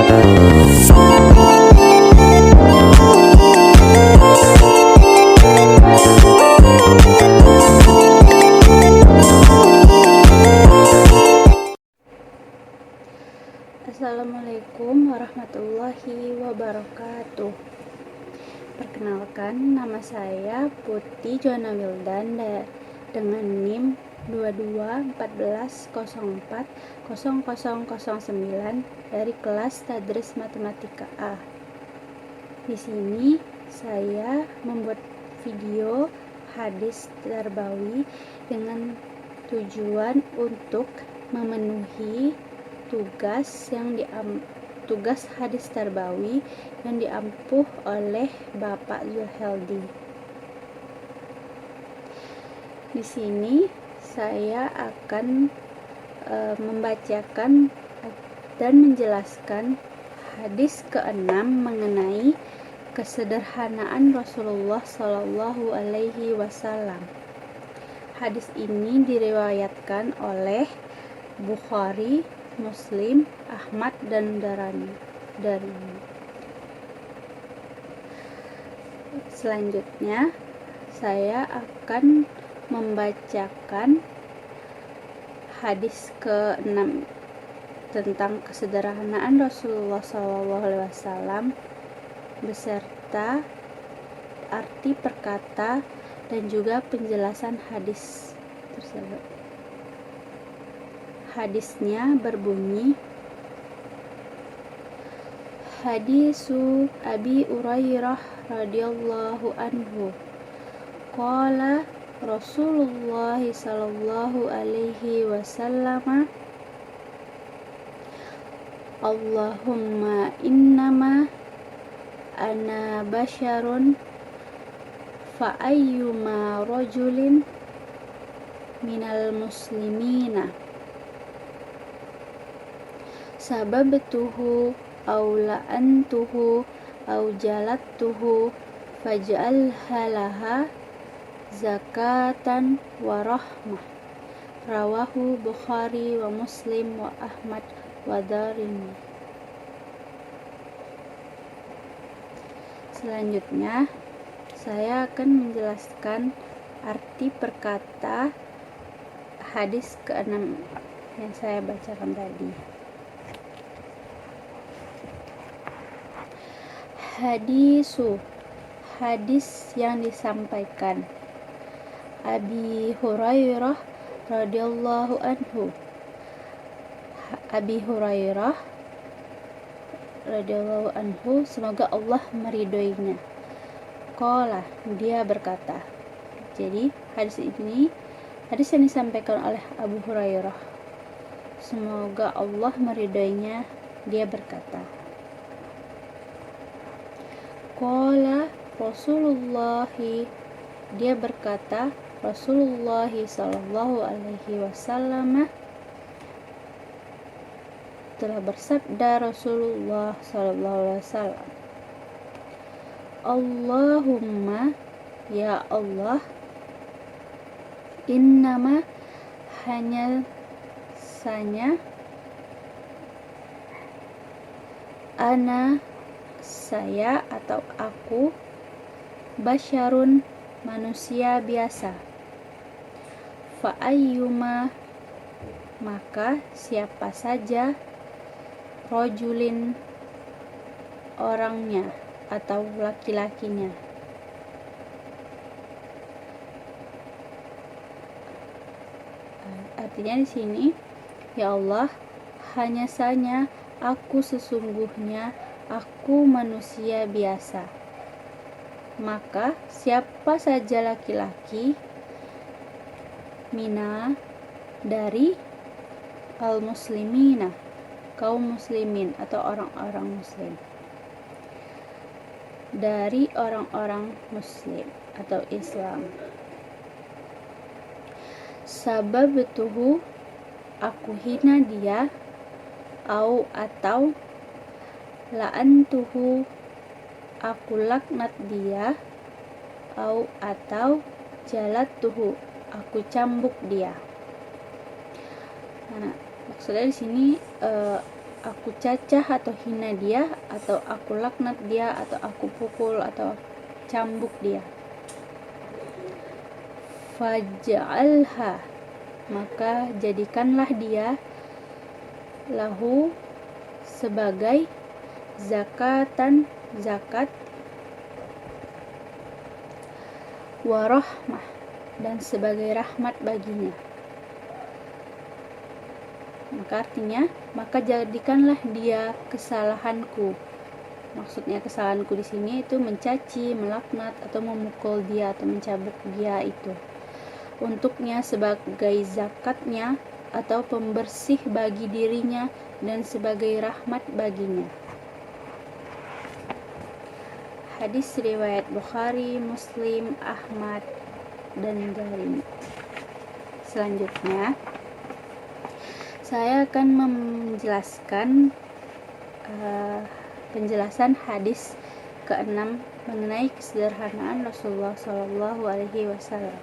Assalamualaikum warahmatullahi wabarakatuh. Perkenalkan, nama saya Putih Joana Wildan dengan NIM 2214040009 dari kelas Tadris Matematika A. Di sini saya membuat video hadis tarbawi dengan tujuan untuk memenuhi tugas hadis tarbawi yang diampuh oleh Bapak Zulheldi. Di sini saya akan membacakan dan menjelaskan hadis ke-6 mengenai kesederhanaan Rasulullah Shallallahu Alaihi Wasallam. Hadis ini diriwayatkan oleh Bukhari, Muslim, Ahmad, dan Darimi. Selanjutnya saya akan membacakan hadis ke-6 tentang kesederhanaan Rasulullah SAW beserta arti perkata dan juga penjelasan hadis tersebut. Hadisnya berbunyi, Hadisu Abi Hurairah radhiyallahu anhu qala Rasulullah sallallahu alaihi wasallam Allahumma innama ana basyarun fa ayyuma rajulin minal muslimina sababtuhu aw la'antuhu aw jalattuhu faj'alha laha zakatan wa rahmah. Rawahu Bukhari wa Muslim wa Ahmad wa Darimi. Selanjutnya saya akan menjelaskan arti perkata hadis ke-6 yang saya bacakan tadi. Hadis yang disampaikan Abi Hurairah radhiyallahu anhu. Abi Hurairah radhiyallahu anhu, semoga Allah meridhoinya. Qala, dia berkata. Jadi hadis yang disampaikan oleh Abu Hurairah, semoga Allah meridhoinya, dia berkata, Qala Rasulullahi, dia berkata, Rasulullah sallallahu alaihi wasallam telah bersabda, Rasulullah sallallahu alaihi wasallam, Allahumma, ya Allah, innama, hanya sanya, ana, saya atau aku, basyarun, manusia biasa, fa ayyuma, maka siapa saja, rojulin, orangnya atau laki-lakinya, artinya di sini, ya Allah, hanya saja aku sesungguhnya aku manusia biasa, maka siapa saja laki-laki, mina, dari, al-muslimina, kaum muslimin atau orang-orang muslim, dari orang-orang muslim atau Islam, sababtuhu, aku hina dia, atau la'antuhu, aku laknat dia, atau jalattuhu, aku cambuk dia. Nah, maksudnya di sini aku aku cacah atau hina dia, atau aku laknat dia, atau aku pukul atau cambuk dia. Faj'alha, maka jadikanlah dia lahu sebagai zakatan, zakat, warahmah, dan sebagai rahmat baginya. Maka artinya, maka jadikanlah dia kesalahanku. Maksudnya kesalahanku di sini itu mencaci, melaknat, atau memukul dia atau mencabuk dia itu untuknya sebagai zakatnya atau pembersih bagi dirinya dan sebagai rahmat baginya. Hadis riwayat Bukhari, Muslim, Ahmad, dan Darimi. Selanjutnya, saya akan menjelaskan penjelasan hadis ke-6 mengenai kesederhanaan Rasulullah SAW.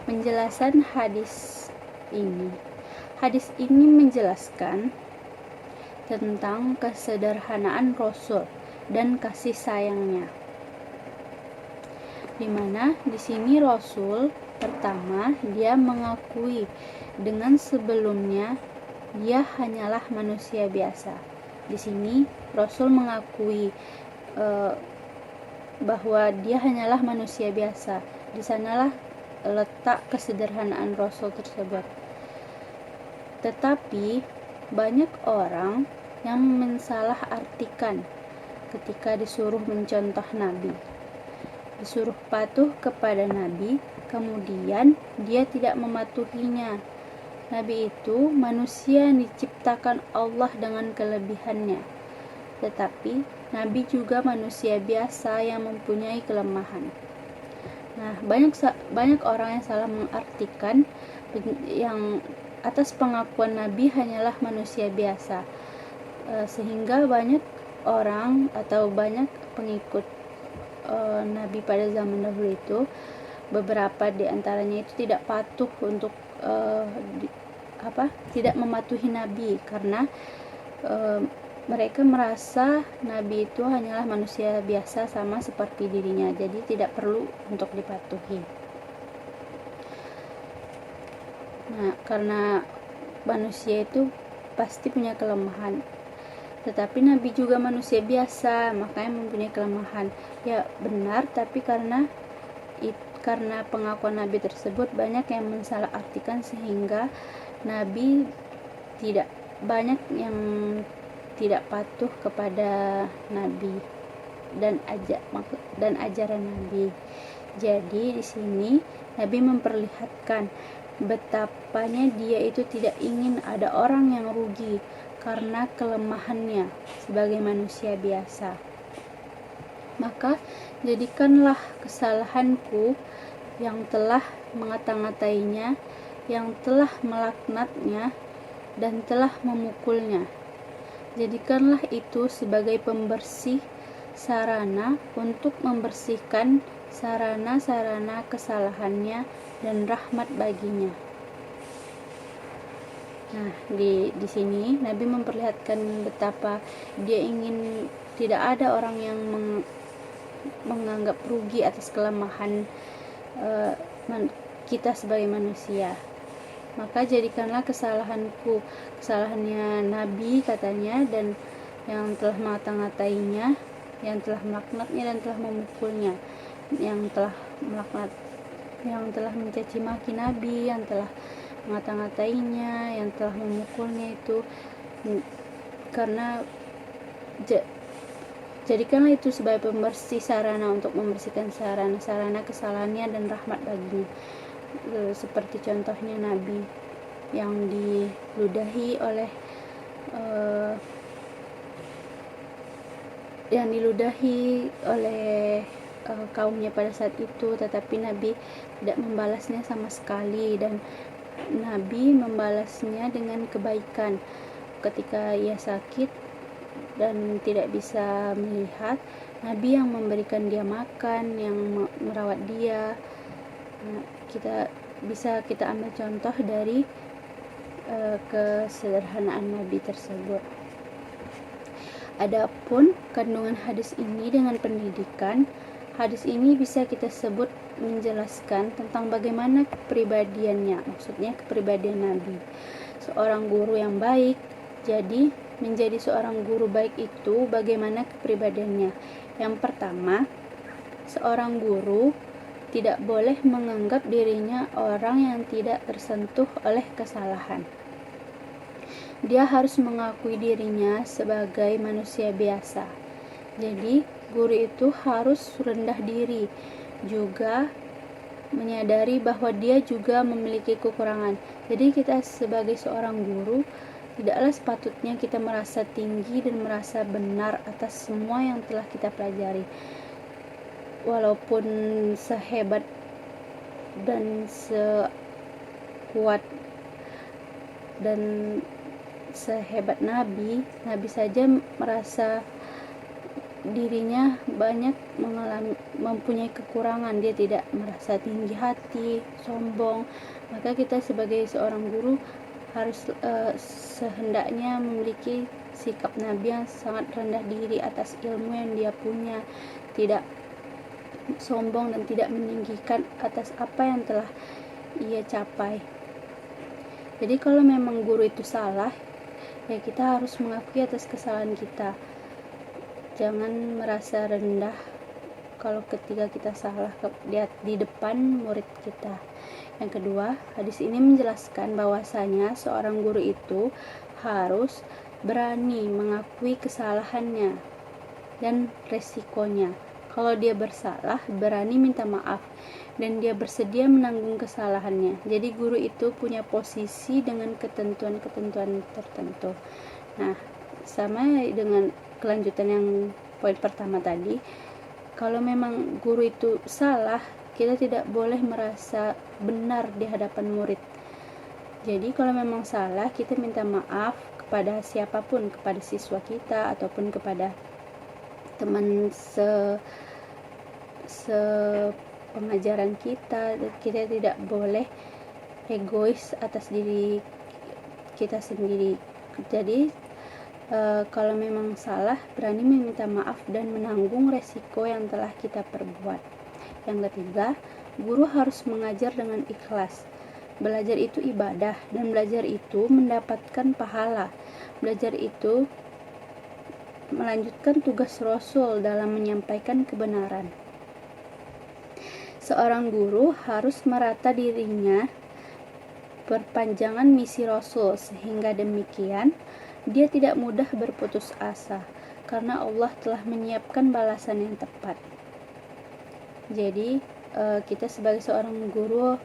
Penjelasan hadis ini. Hadis ini menjelaskan tentang kesederhanaan Rasul dan kasih sayangnya. Di mana di sini Rasul pertama dia mengakui dengan sebelumnya dia hanyalah manusia biasa. Di sini Rasul mengakui bahwa dia hanyalah manusia biasa. Di sanalah letak kesederhanaan Rasul tersebut. Tetapi banyak orang yang mensalahartikan ketika disuruh mencontoh Nabi, disuruh patuh kepada Nabi, kemudian dia tidak mematuhinya. Nabi itu manusia yang diciptakan Allah dengan kelebihannya, tetapi Nabi juga manusia biasa yang mempunyai kelemahan. Nah, banyak orang yang salah mengartikan yang atas pengakuan Nabi hanyalah manusia biasa, sehingga banyak orang atau banyak pengikut Nabi pada zaman dahulu itu, beberapa di antaranya itu tidak patuh untuk tidak mematuhi Nabi karena mereka merasa Nabi itu hanyalah manusia biasa sama seperti dirinya, jadi tidak perlu untuk dipatuhi. Nah, karena manusia itu pasti punya kelemahan, tetapi Nabi juga manusia biasa, makanya mempunyai kelemahan. Ya benar, tapi karena pengakuan Nabi tersebut banyak yang mensalahartikan sehingga Nabi tidak banyak yang tidak patuh kepada Nabi dan ajaran Nabi. Jadi di sini Nabi memperlihatkan betapanya dia itu tidak ingin ada orang yang rugi karena kelemahannya sebagai manusia biasa. Maka jadikanlah kesalahanku yang telah mengata-ngatainya, yang telah melaknatnya, dan telah memukulnya. Jadikanlah itu sebagai pembersih sarana untuk membersihkan sarana-sarana kesalahannya dan rahmat baginya. Nah, di sini Nabi memperlihatkan betapa dia ingin tidak ada orang yang menganggap rugi atas kelemahan kita sebagai manusia. Maka jadikanlah kesalahanku, kesalahannya Nabi katanya, dan yang telah mengata-ngatainya, yang telah melaknatnya dan telah memukulnya, yang telah melaknat, yang telah mencaci maki Nabi, yang telah mengata-ngatainya, yang telah memukulnya itu, karena jadikanlah itu sebagai pembersih sarana untuk membersihkan sarana-sarana kesalahannya dan rahmat baginya. Seperti contohnya Nabi yang diludahi oleh kaumnya pada saat itu, tetapi Nabi tidak membalasnya sama sekali, dan Nabi membalasnya dengan kebaikan. Ketika ia sakit dan tidak bisa melihat, Nabi yang memberikan dia makan, yang merawat dia. Kita ambil contoh dari kesederhanaan Nabi tersebut. Adapun kandungan hadis ini dengan pendidikan, hadis ini bisa kita sebut menjelaskan tentang bagaimana kepribadiannya, maksudnya kepribadian Nabi. Seorang guru yang baik, jadi menjadi seorang guru baik itu bagaimana kepribadiannya. Yang pertama, seorang guru tidak boleh menganggap dirinya orang yang tidak tersentuh oleh kesalahan. Dia harus mengakui dirinya sebagai manusia biasa. Jadi, guru itu harus rendah diri, juga menyadari bahwa dia juga memiliki kekurangan. Jadi, kita sebagai seorang guru tidaklah sepatutnya kita merasa tinggi dan merasa benar atas semua yang telah kita pelajari. Walaupun sehebat dan sekuat dan sehebat Nabi saja merasa dirinya banyak mempunyai kekurangan. Dia tidak merasa tinggi hati, sombong. Maka kita sebagai seorang guru harus sehendaknya memiliki sikap Nabi yang sangat rendah diri atas ilmu yang dia punya, tidak sombong dan tidak meninggikan atas apa yang telah ia capai. Jadi kalau memang guru itu salah, ya kita harus mengakui atas kesalahan kita. Jangan merasa rendah kalau ketika kita salah di depan murid kita. Yang kedua, hadis ini menjelaskan bahwasanya seorang guru itu harus berani mengakui kesalahannya dan resikonya. Kalau dia bersalah, berani minta maaf dan dia bersedia menanggung kesalahannya. Jadi guru itu punya posisi dengan ketentuan-ketentuan tertentu. Nah, sama dengan kelanjutan yang poin pertama tadi, kalau memang guru itu salah, kita tidak boleh merasa benar di hadapan murid. Jadi kalau memang salah, kita minta maaf kepada siapapun, kepada siswa kita ataupun kepada teman pengajaran kita. Kita tidak boleh egois atas diri kita sendiri. Jadi kalau memang salah, berani meminta maaf dan menanggung resiko yang telah kita perbuat. Yang ketiga, guru harus mengajar dengan ikhlas. Belajar itu ibadah dan belajar itu mendapatkan pahala. Belajar itu melanjutkan tugas Rasul dalam menyampaikan kebenaran. Seorang guru harus merata dirinya perpanjangan misi Rasul, sehingga demikian dia tidak mudah berputus asa karena Allah telah menyiapkan balasan yang tepat. Jadi kita sebagai seorang guru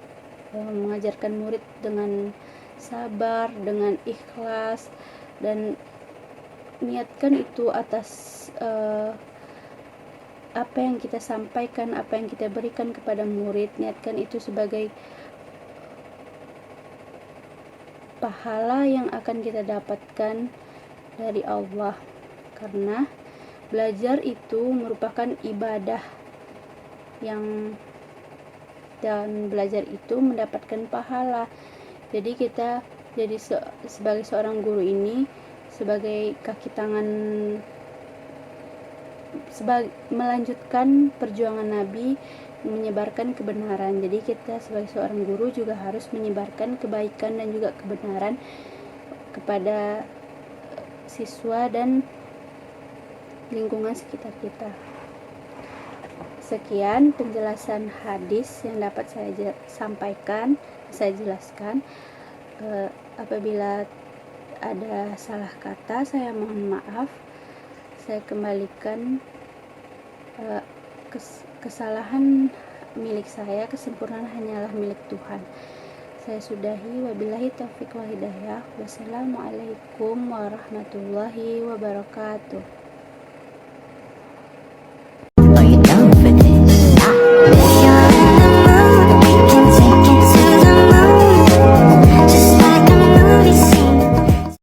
mengajarkan murid dengan sabar, dengan ikhlas, dan niatkan itu atas apa yang kita sampaikan, apa yang kita berikan kepada murid. Niatkan itu sebagai pahala yang akan kita dapatkan dari Allah, karena belajar itu merupakan ibadah dan belajar itu mendapatkan pahala. Jadi kita sebagai seorang guru ini sebagai kaki tangan melanjutkan perjuangan Nabi menyebarkan kebenaran. Jadi kita sebagai seorang guru juga harus menyebarkan kebaikan dan juga kebenaran kepada siswa dan lingkungan sekitar kita. Sekian penjelasan hadis yang dapat saya sampaikan, saya jelaskan. Apabila ada salah kata, saya mohon maaf. Saya kembalikan kesalahan milik saya, kesempurnaan hanyalah milik Tuhan. Saya sudahi, wabillahi taufiq wal hidayah. Wassalamualaikum warahmatullahi wabarakatuh.